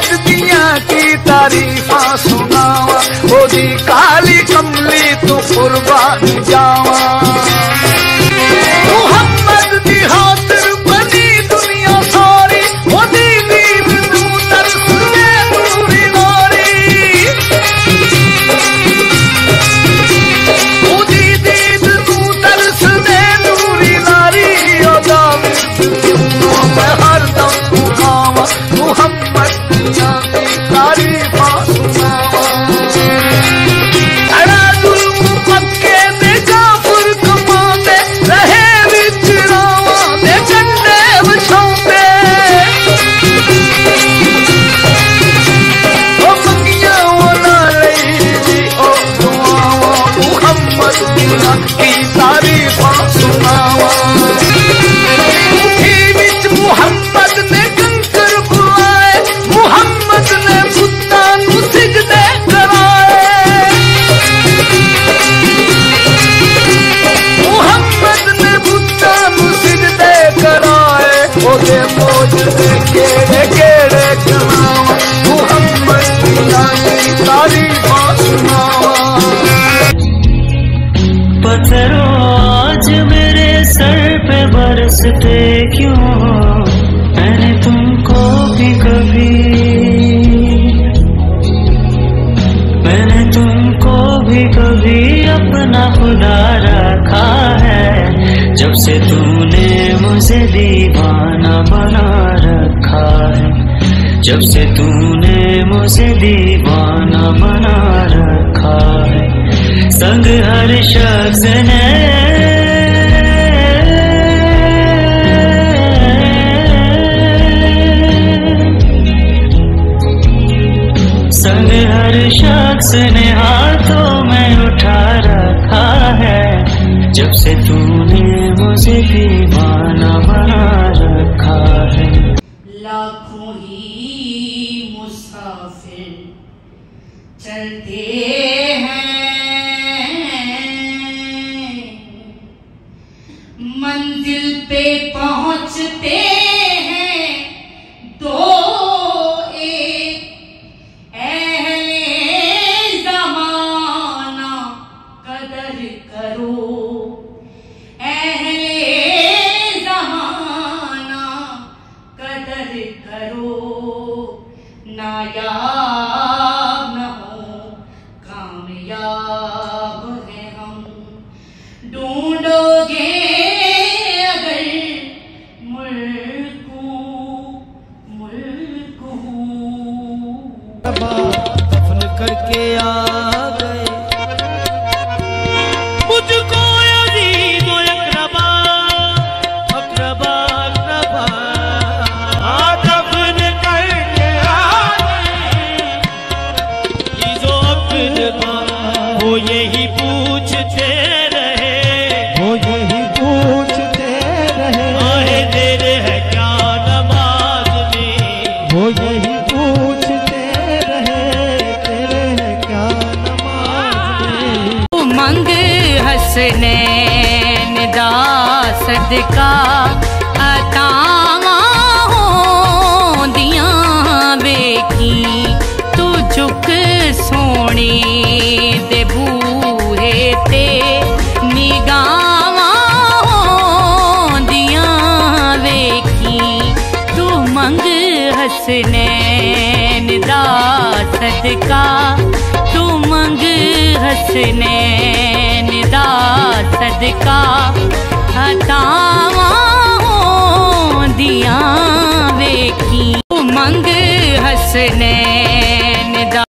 मुहम्मद दिया की तारीफा सुनावा, ओदी काली कमली तू कुर्बानी जावा। मुहम्मद दी खातिर बनी दुनिया सारी, ओदी दीद नू तरसदे नूरी नारी, ओदी दीद नू तरसदे नूरी नारी। ओदा मैं हरदम गावा, मुहम्मद दिया की तारीफा सुनावा। अड़ा जुल्म मक्के दे काफिर कमाते रहे विच रावा दे झंडे बिछाते, ओ मंगिया वाला लई ओ दुआवा, मुहम्मद दिया की तारीफा सुनावा। मुहम्मद ने कंकर बुलाए, मुहम्मद ने बुद्धा को सिजदे कराए, मुहम्मद ने बुद्धा को सिजदे कराए। ओदे मौजदे केड़े केड़े करावा, मुहम्मद दिया की तारीफा सुनावा। पत्थरों आज मेरे सर पे बरसते क्यों, मैंने तुमको भी कभी, मैंने तुमको भी कभी अपना खुदा रखा है। जब से तूने मुझे दीवाना बना रखा है, जब से तूने मुझे दीवाना बना रखा है। संग हर शख्स ने संग हर शख्स ने हाथों में उठा रखा है। जब से तूने मुझे दीवाना बना रखा है। लाखों ही मुसाफिर चलते हैं, मंजिल पे पहुंचते हैं दो एक, अहले ज़माना कदर करो, अहले ज़माना कदर करो। नायाब न हो कामयाब है हम, ढूंढोगे अगर मुल्क दफन करके आ गए मुझको अजीज व अक़रबा, अक़रबा अक़रबा दफन करके आ गए। अजीज़ो अक़रबा वो यही पूछते रहे, वो यही पूछते रहे, आए देर है क्या नमाज में, वो यही हसनैन दा सदका अतावां होंदियां वेखी, तू झुक सोने दे बूहे ते निगाहां होंदियां वेखी, तू मंग हसनैन दा सदका, तू मंग हसनैन दा सदका अतावां होंदियां वेखी, तू मंग हसनैन